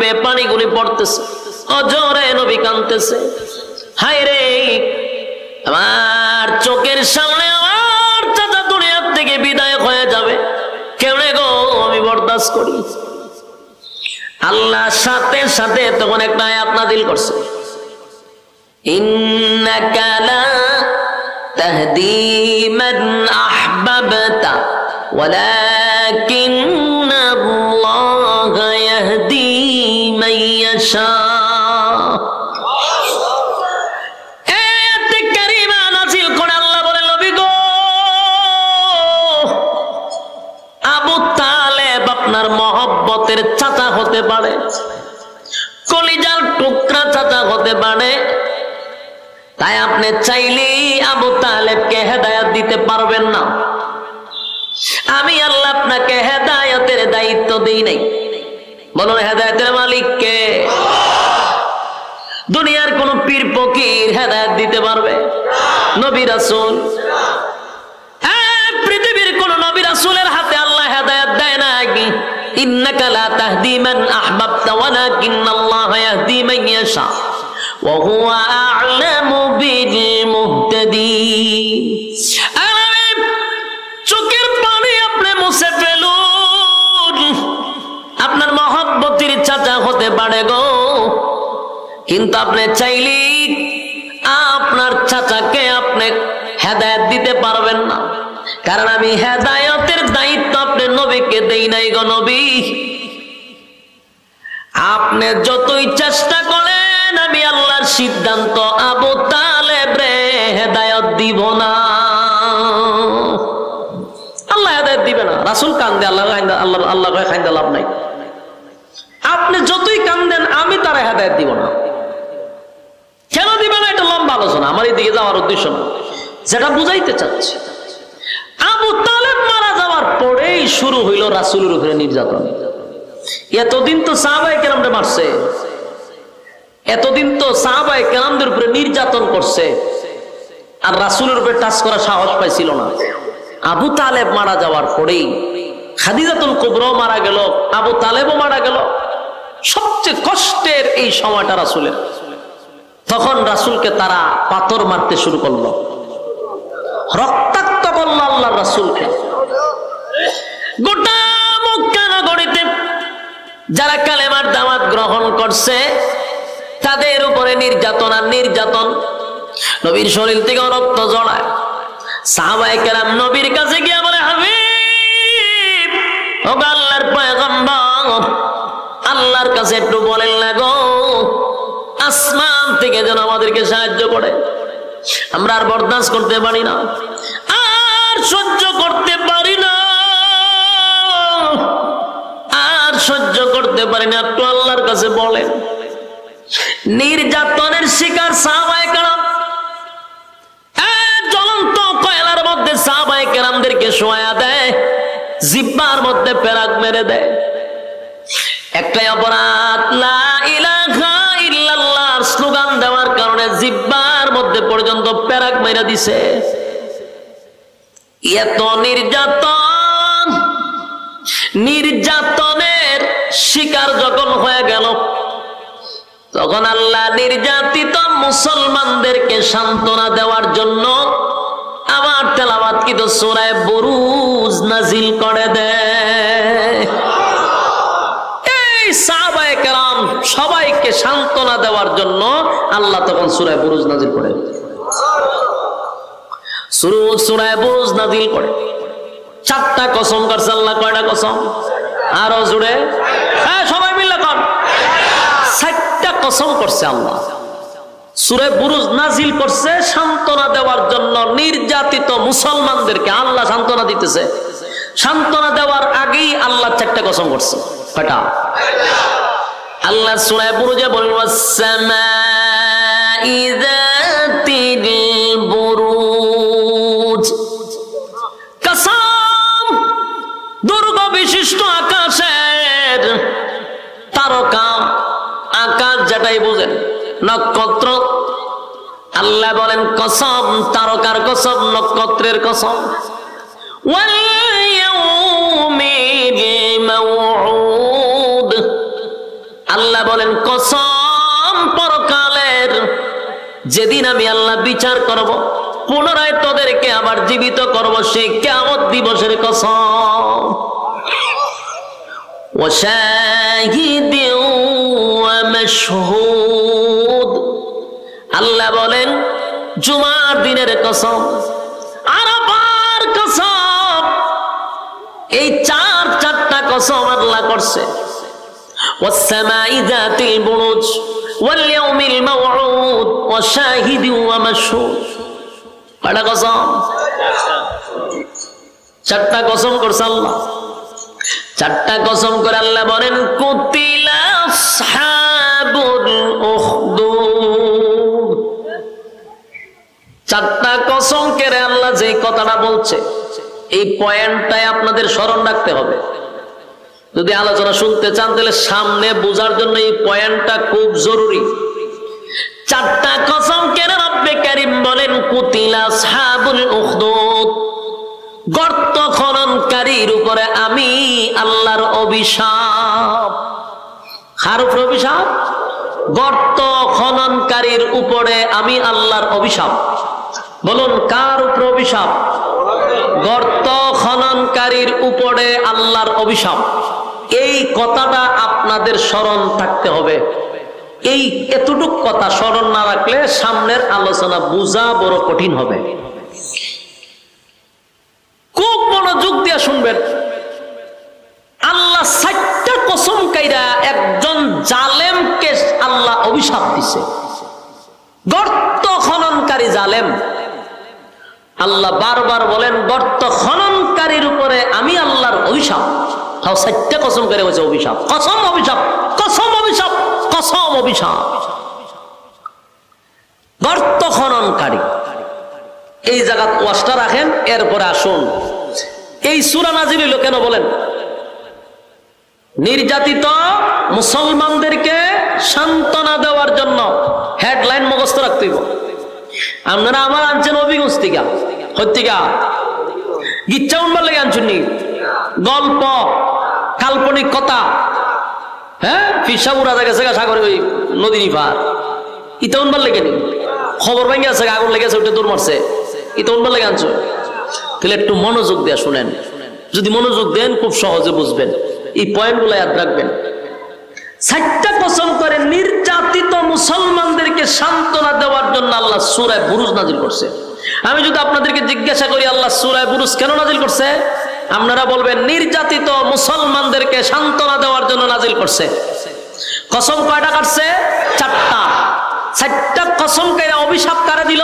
বেয়ে পানিগুলি পড়তেছে, অজরে নবী কাঁদতেছে। হায় রে, আমার চোখের সামনে আমার চাচা দুনিয়ার থেকে বিদায় হয়ে যাবে, কেমনে গো আমি বরদাস্ত করি। আল্লাহ সাথে সাথে তখন একটা আয়াত নাযিল করছে, ইন্নাকা লা তাহদি মান আহবাবতা ওয়ালাকিন্নাল্লাহা ইয়াহদি মান ইয়াশা। আয়াতে কারিমা নাযিল করে আল্লাহ বলে, নবী গো, আবু তালেব আপনার মহব্বতের চাচা হতে পারে, কলিজার টুকরা চাচা হতে পারে, তাই আপনি চাইলেই আবু তালেবকে হেদায়েত দিতে পারবেন না। আমি আল্লাহ আপনাকে হেদায়েতের দায়িত্ব দেই নাই। বলুন, হেদায়েতের মালিক কে? দুনিয়ার কোন পীর ফকির হেদায়েত দিতে পারবে? নবী রাসূল? পৃথিবীর কোন নবী রাসূলের হাতে আল্লাহ হেদায়েত দেয় না কি? ইন্নাকা লা তাহদি মান আহবাবতা ওয়ালাকিন্নাল্লাহা ইয়াহদি মান ইয়াশা ওয়া হুয়া আ'লামু বিল মুহতাদিন। চোখের পানি আপনি মুছে ফেলুন, আপনার মহব্বতের চাচা হতে পারে গো, কিন্তু আপনি চাইলে আপনার চাচাকে আপনি হেদায়েত দিতে পারবেন না, কারণ আমি হেদায়েতের দায়িত্ব আপনার নবীকে দেই নাই গো নবী। আপনি যতই চেষ্টা করেন, আমি আল্লাহর সিদ্ধান্ত আবু তালেব রে হেদায়েত দিব না। আল্লাহ হেদায়েত দিবে না। রাসূল কান্দে, আল্লাহ আল্লাহ কান্দে লাভ নাই। আপনি যতই কান্দেন, আমি তারা হেদায়েত দিব না। কেন দিবে না? এটা লম্বা আলোচনা, আমার এদিকে যাওয়ার উদ্দেশ্য না। যেটা বুঝাইতে চাচ্ছি, আবু তালেব মারা যাওয়ার পরেই শুরু হইল রাসূলের উপরে নির্যাতন। এতদিন তো সাহাবায়ে কেরামরে মারছে, এতদিন তো সাহাবায়ে কেরামদের উপরে নির্যাতন করছে, আর রাসূলের উপরে টাচ করার সাহস পাইছিল না। আবু তালেব মারা যাওয়ার পরেই খাদিজাতুল কুবরা মারা গেল, আবু তালেবও মারা গেল। সবচেয়ে কষ্টের এই সময়টা রাসূলের। তখন রাসূলকে তারা পাথর মারতে শুরু করলো, রক্তাক্ত করলো আল্লাহর রাসূলকে। গোটা মক্কা নগরীতে যারা কালেমার দাওয়াত গ্রহণ করছে তাদের উপরে নির্যাতন আর নির্যাতন। নবীর শরীর থেকে রক্ত ঝরায়। সাহাবায়ে কেরাম নবীর কাছে গিয়ে বলে, হাবিব, ও আল্লাহর পয়গম্বর, আল্লাহর কাছে একটু বলেন না গো, আসমান থেকে যেন আমাদেরকে সাহায্য করে। আমরা আর বরদাস্ত করতে পারি না, আর সহ্য করতে পারি না, আর সহ্য করতে পারি না, একটু আল্লাহর কাছে বলেন। নির্যাতনের শিকার সাহাবায়ে কেরাম জ্বলন্ত কয়লার মধ্যে সাহাবায়ে কেরামদেরকে শোয়া দেয়, জিহ্বার মধ্যে পেরাক মেরে দেয়। একটাই অপরাধ, লা ইলাহা ইল্লাল্লাহর স্লোগান দেওয়ার কারণে জিহ্বার মধ্যে পর্যন্ত পেরাক মেরে দিছে। এত নির্যাতন, নির্যাতনের শিকার যখন হয়ে গেল, তখন আল্লাহ নির্যাতিত মুসলমানদেরকে সান্ত্বনা দেওয়ার জন্য আমার তেলাওয়াতকৃত সূরা বুরুজ নাজিল করে দেয়। এই সাহাবায়ে কেরাম সবাইকে সান্ত্বনা দেওয়ার জন্য আল্লাহ তখন সূরা বুরুজ নাজিল করে। সূরা বুরুজ নাজিল করে 4টা কসম করছে আল্লাহ। কয়টা কসম? আরো জুড়ে, হ্যাঁ সবাই মিলে কর। 4টা কসম করছে আল্লাহ। সূরা বুরুজ নাজিল করছে সান্ত্বনা দেওয়ার জন্য নির্যাতিত মুসলমানদেরকে। আল্লাহ সান্ত্বনা দিতেছে, সান্ত্বনা দেওয়ার আগেই আল্লাহ 4টা কসম করছে। কয়টা? আল্লাহ সূরা বুরুজে বলেন, ওয়াস-সামাই যাতিল বুরুজ, কসম দুর্গ বিশিষ্ট আকাশের, তারকা আকাশ যেটাই বুঝেন, নক্ষত্র। আল্লাহ বলেন কসম, তারকার কসম, নক্ষত্রের কসম। ওয়াল ইয়াউমিল মাউউদ, আল্লাহ যেদিন আমি আল্লাহ বিচার করব, পুনরায় তোদেরকে আবার জীবিত করব, সেই কিয়ামত দিবসের কসম। ওয়াশাহিদিন ওয়া মাশহুদ, আল্লাহ বলেন জুমার দিনের কসম, আরাফার কসম, এই চারটা কসম আল্লাহ করছে। ওয়াস-সামাই যাতিল বুরুজ ওয়াল ইয়াউমিল মাউউদ ওয়াশাহিদিন ওয়া মাশহুদ। কয়টা কসম? চারটা কসম করছে আল্লাহ। চারটা কসম করে আল্লাহ বলেন কুতিলা আসহাবুল উখদুদ। চারটা কসম করে আল্লাহ যে কথাটা বলছে, এই পয়েন্টটাই আপনাদের স্মরণ রাখতে হবে। যদি আলোচনা শুনতে চান তাহলে সামনে বোঝার জন্য এই পয়েন্টটা খুব জরুরি। চারটা কসম কেন রব্বে কারীম বলেন কুতিলা আসহাবুল উখদুদ, গর্ত খননকারীর উপরে আমি আল্লাহর অভিশাপ। কার উপরে অভিশাপ? গর্ত খননকারীর উপরে আমি আল্লাহর অভিশাপ। বলুন কার উপরে অভিশাপ? গর্ত খননকারীর উপরে আল্লাহর অভিশাপ। এই কথাটা আপনাদের স্মরণ থাকতে হবে। এই এতটুক কথা স্মরণ না রাখলে সামনের আলোচনা বোঝা বড় কঠিন হবে। খুব মনোযোগ দিয়ে শুনবেন। আল্লাহ 4টা কসম কাইরা একজন জালেমকে আল্লাহ অভিশাপ দিছে। গর্ত খননকারী জালেম, আল্লাহ বারবার বলেন গর্ত খননকারীর উপরে আমি আল্লাহর অভিশাপ। 4টা কসম করে বলছে অভিশাপ, কসম অভিশাপ, কসম অভিশাপ, কসম অভিশাপ। গর্ত খননকারী, এই জায়গাত ওয়াজটা রাখেন। এরপরে আসুন এই সূরা নাজিল হইল কেন বলেন? নির্যাতিত মুসলমানদেরকে সান্ত্বনা দেওয়ার জন্য। হেডলাইন মুখস্থ রাখতে হইব। আপনারা আমার আনছেন অভিগঞ্জ থেকে, হত্যিকা গিচ্ছা উনবার লেগে আনছেন নি? গল্প, কাল্পনিক কথা, হ্যাঁ ফিসা উড়া গেছে সাগরে ওই নদী নিপার, ইটা উনবার লেগে নি? খবর ভেঙে আছে, আগুন লেগেছে, ওটা দৌড় মারছে, ইটা উনবার লেগে আনছো? তাহলে একটু মনোযোগ দিয়ে শুনেন। যদি মনোযোগ দেন খুব সহজে বুঝবেন। এই পয়েন্টগুলো ইয়াদ রাখবেন। 4টা কসম করে নির্যাতিত মুসলমানদেরকে সান্ত্বনা দেওয়ার জন্য আল্লাহ সূরা বুরুজ নাজিল করছে। আমি যদি আপনাদেরকে জিজ্ঞাসা করি আল্লাহ সূরা বুরুজ কেন নাজিল করছে, আপনারা বলবেন নির্যাতিত মুসলমানদেরকে সান্ত্বনা দেওয়ার জন্য নাজিল করছে। কসম কয়টা কাটছে? 4টা। 4টা কসম করে অভিশাপ কারা দিল?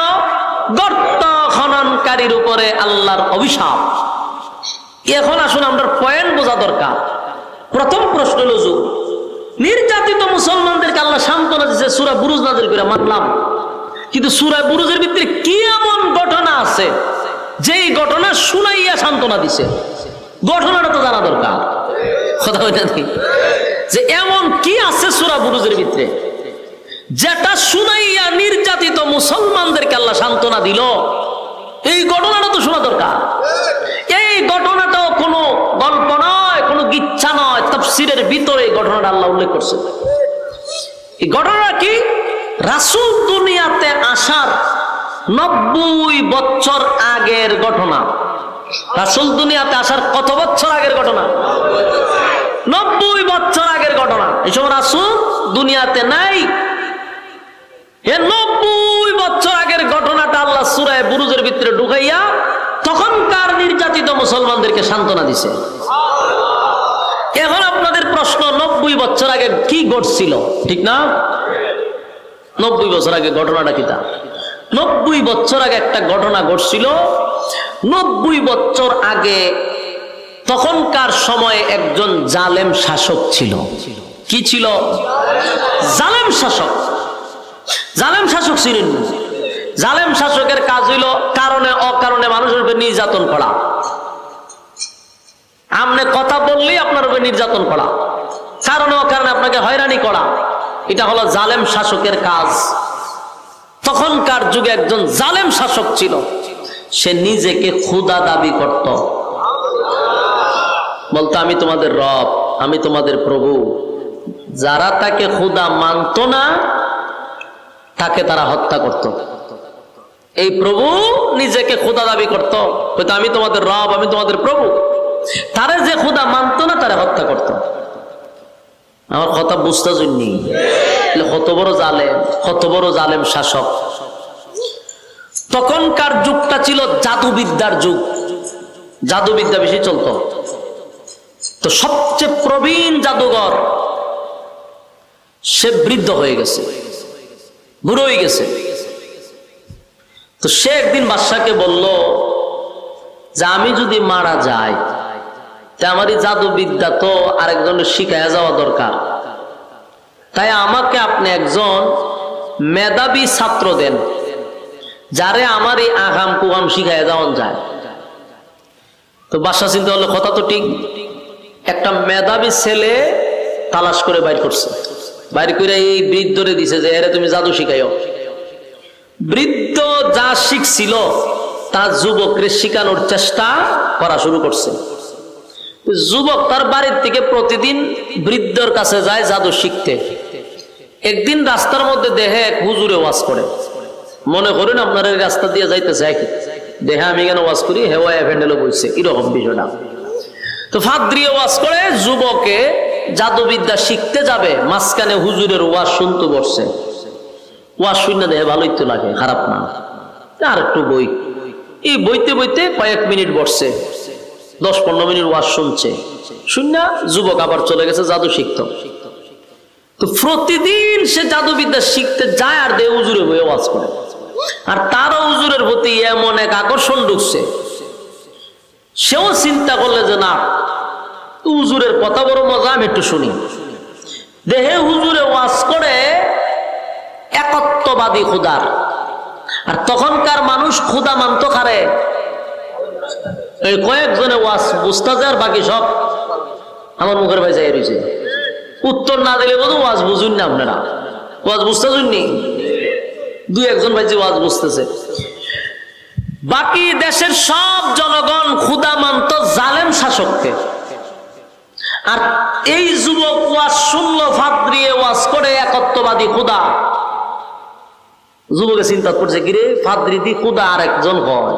গর্ত খননকারীর উপরে আল্লাহর অভিশাপ। এখন আসুন আমরা পয়েন্ট বোঝা দরকার। প্রথম প্রশ্ন হলো, নির্যাতিত মুসলমানদেরকে আল্লাহ সান্ত্বনা দিচ্ছে সূরা বুরুজ নাজিল করে, মানলাম। কিন্তু সূরা বুরুজের ভিতরে কি এমন ঘটনা আছে যেই ঘটনা শুনাইয়া সান্ত্বনা দিছে? ঘটনাটা তো জানা দরকার। কথা হইতে যে এমন কি আছে সূরা বুরুজের ভিতরে যেটা শুনাইয়া নির্যাতিত মুসলমানদেরকে আল্লাহ সান্ত্বনা দিল? এই ঘটনাটা তো শোনা দরকার। এই ঘটনাটাও কোনো গল্প নয়, কোনো গিচ্ছা নয়, তাফসীরের ভিতরে এই ঘটনাটা আল্লাহ উল্লেখ করছে। এই ঘটনা কি? রাসূল দুনিয়াতে আসার 90 বছর আগের ঘটনা। রাসূল দুনিয়াতে আসার কত বছর আগের ঘটনা? 90 বছর আগের ঘটনা। এই সময় রাসূল দুনিয়াতে নাই। এই 90 বছর আগের ঘটনাটা আল্লাহ সূরা বুরুজের ভিতরে ঢুকাইয়া তখনকার নির্যাতিত মুসলমানদেরকে সান্ত্বনা দিছে। এখন আপনাদের প্রশ্ন, 90 বছর আগে কি ঘটছিল? ঠিক না? 90 বছর আগে ঘটনাটা কি? 90 বছর আগে একটা ঘটনা ঘটছিল। 90 বছর আগে তখনকার সময়ে একজন জালেম শাসক ছিল। কি ছিল? জালেম শাসক। জালেম শাসক ছিলেন। জালেম শাসকের কাজ হইল কারণে অকারণে মানুষের উপর নির্যাতন করা। আপনি কথা বললেই আপনার উপর নির্যাতন করা, কারণে অকারণে আপনাকে হয়রানি করা। এটা হলো জালেম শাসকের কাজ। তখনকার যুগে একজন জালেম শাসক ছিল। সে নিজেকে খোদা দাবি করত, বলতো আমি তোমাদের রব, আমি তোমাদের প্রভু। যারা তাকে খোদা মানত না তাকে তারা হত্যা করত। এই প্রভু নিজেকে খোদা দাবি করত, হয়তো আমি তোমাদের রব, আমি তোমাদের প্রভু। তারে যে খোদা মানত না তারে হত্যা করত। আমার কথা বুঝতে জন্যি কত বড় জালেম শাসক। তখনকার যুগটা ছিল জাদুবিদ্যার যুগ, জাদুবিদ্যা বেশি চলত। তো সবচেয়ে প্রবীণ জাদুঘর সে বৃদ্ধ হয়ে গেছে, বুড়ো হয়ে গেছে। তো সে একদিন বাদশাকে বলল যে আমি যদি মারা যাই তা আমার এই জাদুবিদ্যা তো আরেকজনের শিখাইয়া যাওয়া দরকার, তাই আমাকে আপনি একজন মেধাবী ছাত্র দেন যারে আমার এই আগাম কুগাম শিখাইয়া যাওয়া যায়। তো বাদশা চিন্তা করলো কথা তো ঠিক, একটা মেধাবী ছেলে তালাশ করে বাইর করছে, বাইর করে এই বৃদ্ধরে দিছে যে এরে তুমি জাদু শিখাইও। বৃদ্ধ যা শিখছিল তা যুবকরে শিখানোর চেষ্টা করা শুরু করছে। যুবক তার বাড়ির থেকে প্রতিদিন বৃদ্ধর কাছে যায় জাদু শিখতে। একদিন রাস্তার মধ্যে দেখে এক হুজুরে ওয়াজ করে, মনে করেন আপনার এই রাস্তা দিয়ে যাইতেছে, দেখে আমি কেন ওয়াজ করি, হেওয়া ভ্যান্ডেলও বলছে, এরকম বিষয়টা। তো ফাদ্রিয়ে ওয়াজ করে, যুবকে জাদুবিদ্যা শিখতে যাবে, মাঝখানে হুজুরের ওয়াজ শুনতে বসছে। ওয়াজ শুনে দেখে ভালোই তো লাগে, খারাপ না, আর একটু বই। এই বইতে বইতে কয়েক মিনিট বসছে, 10-15 মিনিট ওয়াজ শুনছে। শুননা যুবক আবার চলে গেছে জাদু শিখত। তো প্রতিদিন সে জাদুবিদ্যা শিখতে যায় আর দে হুজুরে বইয়ে ওয়াজ করে। আর তারও হুজুরের প্রতি এমন এক আকর্ষণ ঢুকছে, সেও চিন্তা করলে যে না, হুজুরের কথা বড় মজা, আমি একটু শুনি। দেহে হুজুরে ওয়াজ করে একত্ববাদী খুদার। আর তখনকার মানুষ খুদা মানত কারে? এই কয়েকজনে ওয়াজ বুঝতে যায়, আর বাকি সব আমার মুখের ভাই যাই রয়েছে। উত্তর না দিলে বোধ ওয়াজ বুঝুন না, আপনারা ওয়াজ বুঝতে শুননি, 2-1 ভাই যে ওয়াজ বুঝতেছে। বাকি দেশের সব জনগণ খুদা মানত জালেম শাসককে। আর এই যুবক ওয়াজ শুনলো, ফাদ্রিয়ে ওয়াজ করে একত্ববাদী খুদা। যুবকে চিন্তা করছে, কিরে ফাদ্রি দি খুদা আর একজন হয়,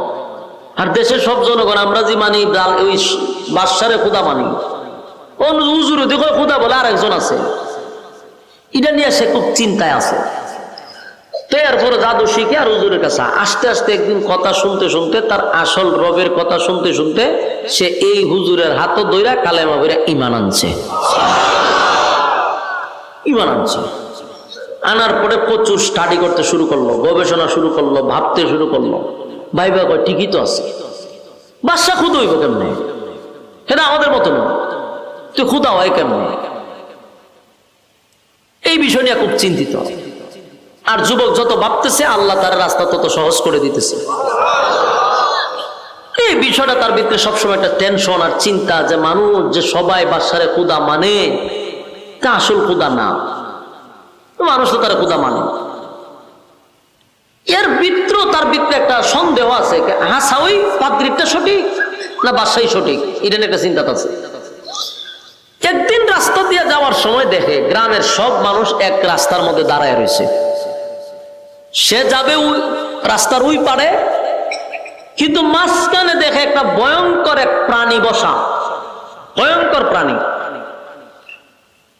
আর দেশের সব জনগণ আমরা যে মানি ওই বাদশারে খুদা মানি, হুজুর দেখো খুদা বলে আর একজন আছে। এটা নিয়ে সে খুব চিন্তায় আছে। তো এরপরে জাদু শিখে আর হুজুরের কাছে আস্তে আস্তে একদিন কথা শুনতে শুনতে, তার আসল রবের কথা শুনতে শুনতে সে এই হুজুরের হাতও ধইরা কালেমা বইরা ঈমান আনছে। ঈমান আনছে, আনার পরে প্রচুর স্টাডি করতে শুরু করলো, গবেষণা শুরু করলো, ভাবতে শুরু করলো। ভাই ভাই ঠিকই তো আছে, বাদশা খুদা হইব কেমনে? সেটা আমাদের মতো নয়, তুই খুদা হয় কেমনে? এই বিষয় নিয়ে খুব চিন্তিত। আর যুবক যত ভাবতেছে, আল্লাহ তার রাস্তা তত সহজ করে দিতেছে। এই বিষয়টা তার ভিতরে সবসময় একটা টেনশন আর চিন্তা, যে মানুষ যে সবাই বাদশারে খুদা মানে, তা আসল খুদা না, মানুষ তো তারা খুদা মানে। এর ভিতরে তার ভিতরে একটা সন্দেহ আছে, হাসা ওই পাদ্রিটা সঠিক না বাদশাই সঠিক, এটা একটা চিন্তা আছে। একদিন রাস্তা দিয়ে যাওয়ার সময় দেখে গ্রামের সব মানুষ এক রাস্তার মধ্যে দাঁড়ায় রয়েছে। সে যাবে রাস্তার ওই পারে, কিন্তু মাঝখানে দেখে একটা ভয়ঙ্কর এক প্রাণী বসা, ভয়ঙ্কর প্রাণী।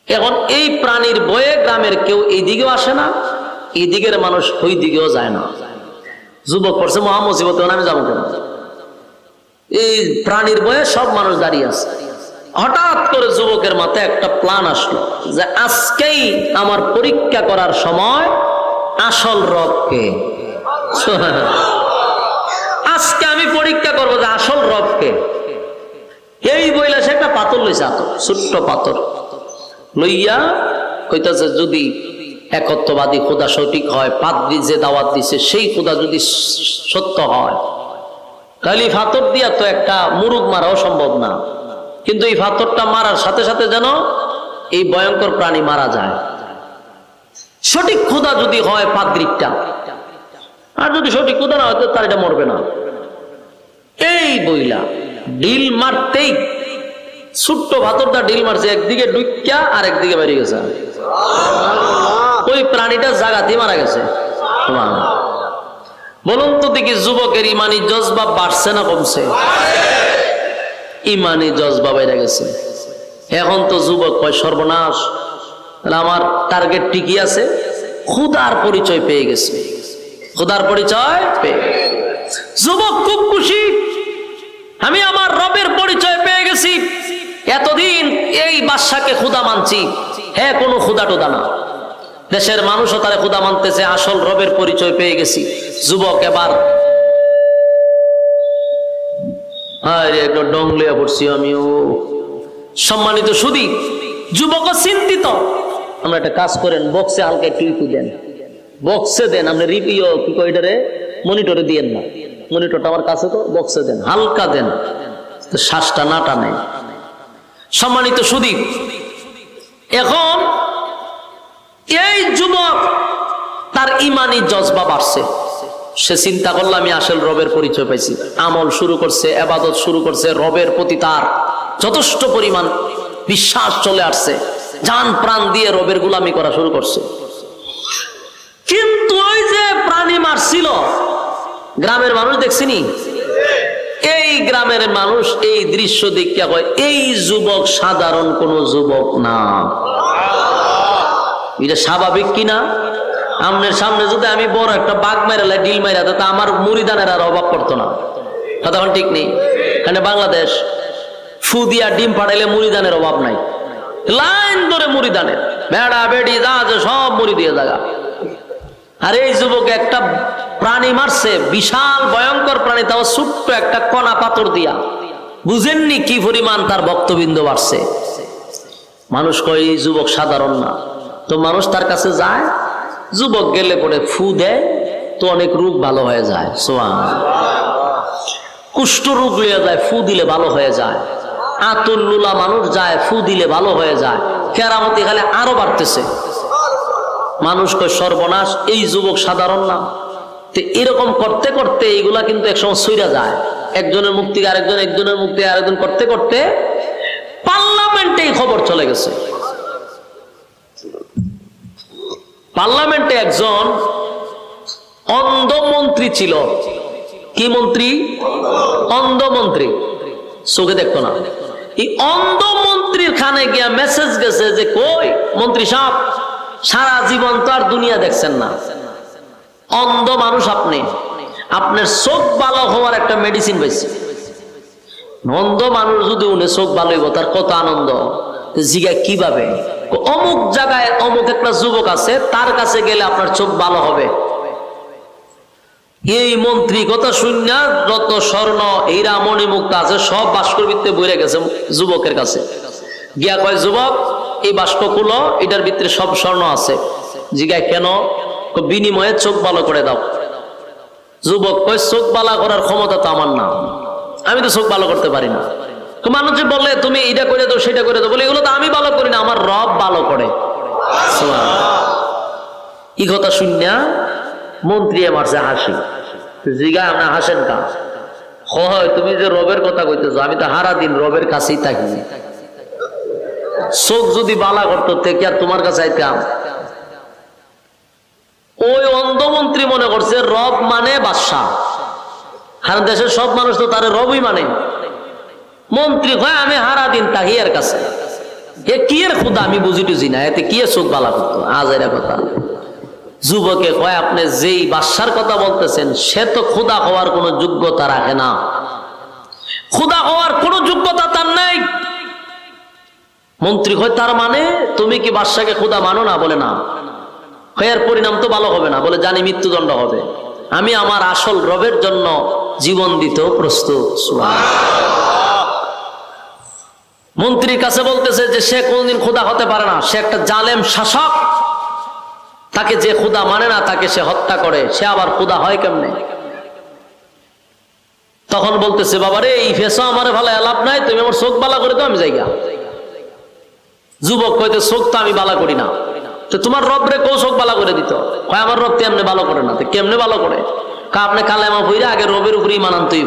এখন এই প্রাণীর ভয়ে গ্রামের কেউ এই দিকেও আসে না, এই দিকের মানুষ ওই দিকেও যায় না। যুবক করছে মহামুসিবত, আমি যাবো কেন? এই প্রাণীর ভয়ে সব মানুষ দাঁড়িয়ে আছে। হঠাৎ করে যুবকের মাথায় একটা প্ল্যান আসলো, যে আজকেই আমার পরীক্ষা করার সময়, আসল রবকে। আজকে আমি পরীক্ষা করবো যে আসল রবকে। এই বইলা সে একটা পাথর লইছে, ছোট্ট পাথর লইয়া কইতাছে, যদি একত্ববাদী খোদা সঠিক হয়, পাদ্রী যে দাওয়াত দিছে সেই খোদা যদি সত্য হয়, তাহলে এই পাথর দিয়া তো একটা মুরুগ মারাও সম্ভব না। কিন্তু এই পাথরটা মারার সাথে সাথে যেন এই ভয়ঙ্কর প্রাণী মারা যায়। সঠিক খোদা যদি হয় পাদ্রীটা, আর যদি সঠিক খোদা না হয় তার এটা মরবে না। এই বইলা ডিল মারতেই ছোট্ট পাথরটা ডিল মারছে, একদিকে ডুইকা আর একদিকে বেরিয়ে গেছে। ওই প্রাণীটা জাগাতেই মারা গেছে। বলুন তো দেখি, যুবকের ইমানি জজবা বাড়ছে না কমছে? ইমানি জজবা বেড়ে গেছে। এখন তো যুবক কয় সর্বনাশ, তাহলে আমার টার্গেট ঠিকই আছে, খুদার পরিচয় পেয়ে গেছে, খুদার পরিচয় পেয়ে গেছে। যুবক খুব খুশি, আমি আমার রবের পরিচয় পেয়ে গেছি। এতদিন এই বাদশাকে খুদা মানছি, হ্যাঁ কোনো খুদা টুদা না, দেশের মানুষও তারা খুদা মানতেছে, আসল রবের পরিচয় পেয়ে গেছি। যুবক এবার একটু ডংলিয়া পড়ছি আমিও। সম্মানিত সুধী, যুবক চিন্তিত। আমরা একটা কাজ করেন, বক্সে হালকা একটু ইকু দেন, বক্সে দেন, আপনি রিপিও কি কয়টারে মনিটরে দিয়েন না, মনিটরটা আমার কাছে তো, বক্সে দেন, হালকা দেন, শ্বাসটা না টানে। সম্মানিত সুধী, এখন এই যুবক তার ইমানি জজবা বাড়ছে। সে চিন্তা করলো আমি আসল রবের পরিচয় পাইছি, আমল শুরু করছে, ইবাদত শুরু করছে, রবের প্রতি তার যথেষ্ট পরিমাণ বিশ্বাস চলে আসছে, জান প্রাণ দিয়ে রবের গোলামি করা শুরু করছে। কিন্তু ওই যে প্রাণী মারছিল, গ্রামের মানুষ দেখছিনি, এই গ্রামের মানুষ এই দৃশ্য দেখিয়া কয় এই যুবক সাধারণ কোন যুবক না। এটা স্বাভাবিক কিনা? আমনের সামনে যদি আমি বড় একটা বাঘ মেরালে ডিল মাইরা, তো আমার মুড়িদানের আর অভাব করতো না, কথা ঠিক নেই? কারণ বাংলাদেশ ফু দিয়া ডিম পাঠাইলে মুড়িদানের অভাব নাই, লাইন ধরে মুড়িদানের, বেড়া বেড়ি যা আছে সব মুড়ি দিয়ে জায়গা। আর এই যুবক একটা প্রাণী মারছে, বিশাল ভয়ঙ্কর প্রাণী, তাও ছোট্ট একটা কণা পাথর দিয়া। বুঝেননি কি পরিমাণ তার ভক্তবৃন্দ বাড়ছে। মানুষ কয় এই যুবক সাধারণ না, তো মানুষ তার কাছে যায়, যুবক গেলে পরে ফু দেয়, তো অনেক রোগ ভালো হয়ে যায়। কুষ্ঠ রোগ হয়ে যায়, ফু দিলে ভালো হয়ে যায়। আতুল্লুলা মানুষ যায়, ফু দিলে ভালো হয়ে যায়। কেরামতি খালে আরো বাড়তেছে। মানুষ কয় সর্বনাশ, এই যুবক সাধারণ না। তো এরকম করতে করতে এইগুলা কিন্তু একসময় সইরা যায়, একজনের মুক্তি আরেকজন, একজনের মুক্তি আরেকজন, করতে করতে পার্লামেন্টে এই খবর চলে গেছে। পার্লামেন্টে একজন অন্ধ মন্ত্রী ছিল। কি মন্ত্রী? অন্ধ মন্ত্রী, চোখে দেখতো না। এই অন্ধ মন্ত্রীর খানে গিয়া মেসেজ গেছে যে কই মন্ত্রী সাহেব, সারা জীবন তো আর দুনিয়া দেখছেন না, অন্ধ মানুষ আপনি, আপনার চোখ ভালো হওয়ার একটা মেডিসিন পাইছে। অন্ধ মানুষ যদি উনি চোখ ভালো হইব, তার কত আনন্দ। জিগা কিভাবে? অমুক জায়গায় অমুক একটা যুবক আছে, তার কাছে গেলে আপনার চোখ ভালো হবে। এই মন্ত্রী কথা শুনিয়া যত স্বর্ণ হীরা মণি মুক্তা আছে সব বাস্কর ভিতরে বইরে গেছে যুবকের কাছে গিয়া কয়, যুবক এই বাস্ক খুলো, এটার ভিতরে সব স্বর্ণ আছে। জিগায় কেন? বিনিময়ে চোখ ভালো করে দাও। যুবক কয় চোখ ভালো করার ক্ষমতা তো আমার না, আমি তো চোখ ভালো করতে পারি না। মানুষ বলে তুমি এটা করে দাও সেটা করে দাও, বলে এগুলো তো আমি ভালো করি না, আমার রব ভালো করে। এই কথা শুনিয়া মন্ত্রী মারছে হাসি। জিগায় আপনি হাসেন কা? হয় তুমি যে রবের কথা কইতেছো, আমি তো হারা দিন রবের কাছেই থাকি, চোখ যদি বালা করতো থেকে আর তোমার কাছে আইতাম। ওই অন্ধমন্ত্রী মনে করছে রব মানে বাদশাহ, কারণ দেশের সব মানুষ তো তার রবই মানে। মন্ত্রী কয় আমি হারা দিন তাহি এর কাছে, এ কি এর খুদা আমি বুঝি টুঝি না, এতে কি চোখ বালা করতো? আজ এর কথা। যুবকে কয় আপনি যেই বাদশার কথা বলতেছেন সে তো খুদা হওয়ার কোন যোগ্যতা রাখে না, খুদা হওয়ার কোন যোগ্যতা তার নাই। মন্ত্রী কয় তার মানে তুমি কি বাদশাকে খুদা মানো না? বলে না। এর পরিণাম তো ভালো হবে না, বলে জানি মৃত্যুদণ্ড হবে, আমি আমার আসল রবের জন্য জীবন দিতেও প্রস্তুত। মন্ত্রীর কাছে বলতেছে যে সে কোনদিন খুদা হতে পারে না, সে একটা জালেম শাসক, তাকে যে খুদা মানে না তাকে সে হত্যা করে, সে আবার খুদা হয় কেমনে? তখন বলতেছে বাবারে এই ফেসা আমার ভালো লাভ নাই, তুমি আমার চোখ বালা করে তো আমি জায়গা। যুবক কইতে চোখ তো আমি বালা করি না, তো তোমার রব রে কেউ চোখ বালা করে দিত? হয় আমার রব তেমনি ভালো করে না। তো কেমনে ভালো করে? আপনি কালেমা পইরা আগে রবের উপরে ইমান আনতেই।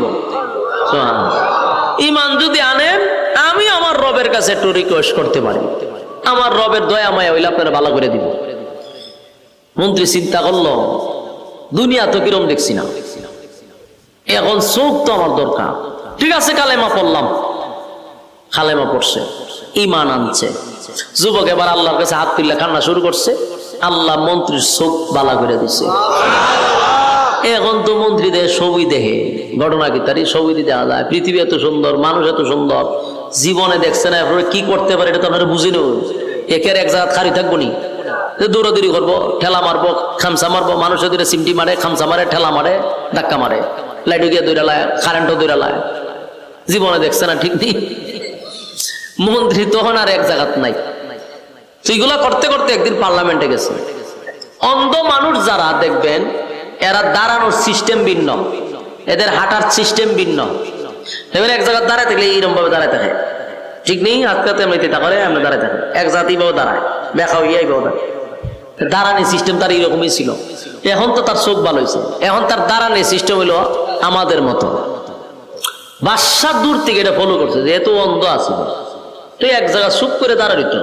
ইমান যদি আনেন আমি আমার রবের কাছে একটু রিকোয়েস্ট করতে পারি, আমার রবের দয়া মায়া হইলে আপনারা ভালো করে দিব। মন্ত্রী চিন্তা করলো দুনিয়া তো কিরম দেখছি না, এখন চোখ তো আমার দরকার। ঠিক আছে, কালেমা পড়লাম, কালেমা পড়ছে, ঈমান আনছে, যুবক এবার আল্লাহর কাছে হাত তুললে কান্না শুরু করছে, আল্লাহ মন্ত্রীর চোখ বালা করে দিছে। এখন তো মন্ত্রীদের ছবি দেখে, ঘটনা কি তারই ছবি দেখা যায়, পৃথিবী এত সুন্দর, মানুষ এত সুন্দর, জীবনে দেখছে না, আপনারা কি করতে পারে এটা তো আপনারা বুঝি নেই। একের এক জায়গা খালি থাকবো নি, দৌড়াদৌড়ি করবো, ঠেলা মারবো, খামসা মারবো, মানুষের দূরে সিমটি মারে, খামসা মারে, ঠেলা মারে, ধাক্কা মারে, লাইটও গিয়ে দৌড়ালায়, কারেন্টও দৌড়ালায়, জীবনে দেখছে না, ঠিক নেই। মন্ত্রী তখন আর এক জায়গাত নাই। সেইগুলা করতে করতে একদিন পার্লামেন্টে গেছে। অন্ধ মানুষ যারা দেখবেন, এরা দাঁড়ানোর সিস্টেম ভিন্ন, এদের হাঁটার সিস্টেম ভিন্ন। এবার এক জায়গায় দাঁড়ায় থাকলে এইরকম ভাবে দাঁড়ায় থাকে, ঠিক নেই, আজকাতে এমনি তা করে এমনি দাঁড়ায় থাকে, এক জাতি ভাবে দাঁড়ায়, দেখা হইয়াই ভাবে দাঁড়ায়। দাঁড়ানি সিস্টেম তার এইরকমই ছিল। এখন তো তার চোখ ভালো হয়েছে, এখন তার দাঁড়ানি সিস্টেম হইলো আমাদের মতো। বাদশা দূর থেকে এটা ফলো করছে যে এত অন্ধ আছে, তুই এক জায়গা চুপ করে দাঁড়াইত,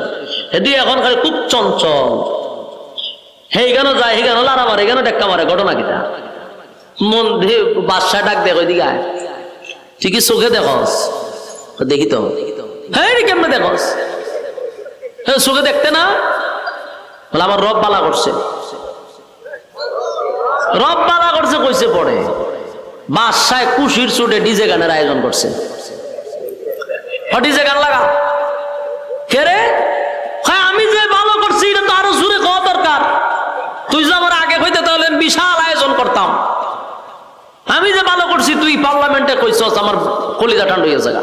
এটি এখন খালি খুব চঞ্চল, হেই কেন যায়, হে কেন লারা মারে, কেন টেক্কা মারে, ঘটনা কিটা? মন বাদশা ডাক দেখ, ওইদিকে আয়, ঠিকই চোখে দেখস, দেখি তো, হ্যাঁ কেমনে দেখস, হ্যাঁ চোখে দেখতে না, বলে আমার রব বালা করছে, রব বালা করছে কইছে পড়ে। বাদশায় খুশির চোটে ডিজে গানের আয়োজন করছে, ডিজে গান লাগা, কে রে? হ্যাঁ আমি যে ভালো করছি এটা তো আরো জোরে খাওয়া দরকার, তুই যে আমার আগে হইতে তাহলে বিশাল আয়োজন করতাম। আমি যে ভালো করছি তুই পার্লামেন্টে কইছস, আমার কলিজা ঠান্ডা হয়ে যাগা।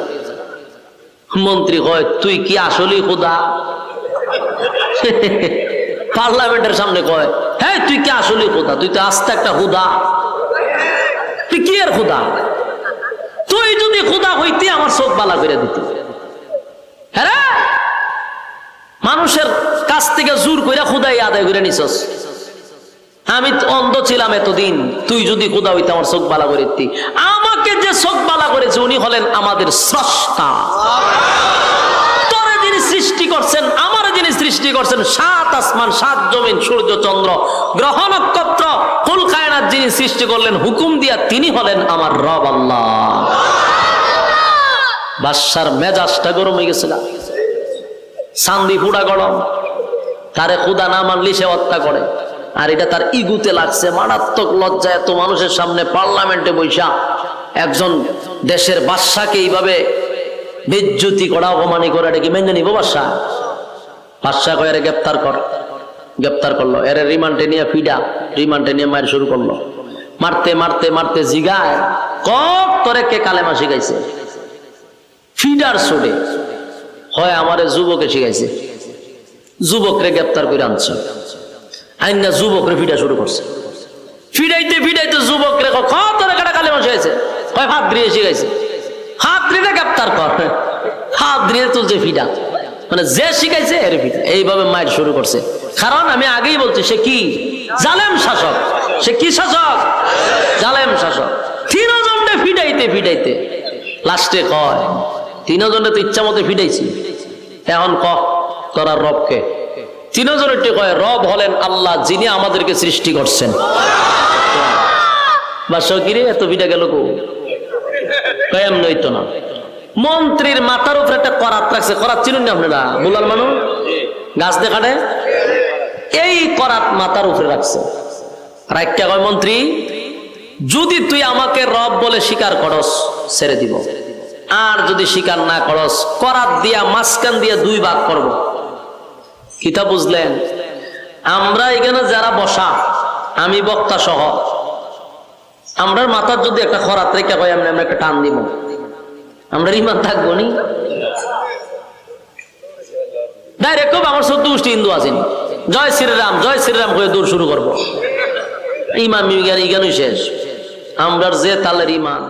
মন্ত্রী কয় তুই কি আসলেই খোদা? পার্লামেন্টের সামনে কয়, হ্যাঁ তুই কি আসলেই খোদা? তুই তো আস্তে একটা হুদা, তুই কি এর খোদা? তুই যদি খোদা হইতি আমার চোখ বালা করে দিত। হ্যাঁ মানুষের কাছ থেকে জোর করে খোদাই আদায় করে নিছস। আমি অন্ধ ছিলাম এতদিন, তুই যদি খোদা হইতে আমার চোখ বালা করে দিতি। আমাকে যে চোখ বালা করেছে উনি হলেন আমাদের স্রষ্টা। তোরে যিনি সৃষ্টি করছেন, আমার যিনি সৃষ্টি করছেন, সাত আসমান, সাত জমিন, সূর্য চন্দ্র, গ্রহ নক্ষত্র, কুল কায়নাত যিনি সৃষ্টি করলেন হুকুম দিয়া, তিনি হলেন আমার রব আল্লাহ। বাদশার মেজাজটা গরম হয়ে গেছিল, চান্দি ফুড়া গরম, তারে খোদা না মানলি সে হত্যা করে। আর এটা তার ইগুতে লাগছে, মারাত্মক লজ্জা। এত মানুষের সামনে পার্লামেন্টে বৈশা একজন দেশের বাদশাকে এইভাবে বেজ্জতি করা, অপমানি করা, এটা কি মেনে নিব বাদশা? বাদশা কয়ে গ্রেপ্তার কর, গ্রেপ্তার করলো, এর রিমান্ডে নিয়ে ফিডা, রিমান্ডে নিয়ে মায়ের শুরু করলো, মারতে মারতে মারতে জিগায় কক তোরে কে কালেমা শিখাইছে? ফিডার ছোটে হয় আমারে যুবকে শিখাইছে, যুবকরে গ্রেপ্তার করে আনছে, আইনা যুবকরে ফিডা শুরু করছে। ফিডাইতে ফিডাইতে যুবকরে তোরে কাটা কালেমা শিখাইছে, হয় হাত দিয়ে শিখাইছে, হাত দিয়ে গ্রেপ্তার কর, হাত দিয়ে তুলছে ফিডা, মানে যে শিখাইছে এর ফিডা। এইভাবে মায়ের শুরু করছে। কারণ আমি আগেই বলছি সে কি জালেম শাসক, সে কি শাসক? জালেম শাসক। তিনজনকে ফিডাইতে ফিডাইতে লাস্টে কয়, তিনজনে তো ইচ্ছা মতো ফিডাইছি, এখন ক তোরা রবকে? তিনজনের কয় রব হলেন আল্লাহ, যিনি আমাদেরকে সৃষ্টি করছেন। বাদশা কিরে এত ফিডা গেল কো? এমন হইতো না। মন্ত্রীর মাথার উপরে একটা করাত রাখছে, করাত চিনুন না আপনারা? বুলার মানুষ গাছ দেখানে এই করাত মাথার উপরে রাখছে। রাখতে কয় মন্ত্রী, যদি তুই আমাকে রব বলে স্বীকার করস ছেড়ে দিব, আর যদি স্বীকার না করস করাত দিয়া মাঝখান দিয়া দুই ভাগ করব। কিতা বুঝলেন? আমরা এখানে যারা বসা, আমি বক্তা সহ, আমরা মাথার যদি একটা খরাত রেখে হয় আমরা একটা টান দিব, আমরা ইমান থাকবো নি? ডাইরেক্ট আমার 14 গোষ্ঠী হিন্দু আছেন, জয় শ্রীরাম হয়ে দূর শুরু করবো। ইমান ইগানই শেষ, আমরার যে তালের ইমান।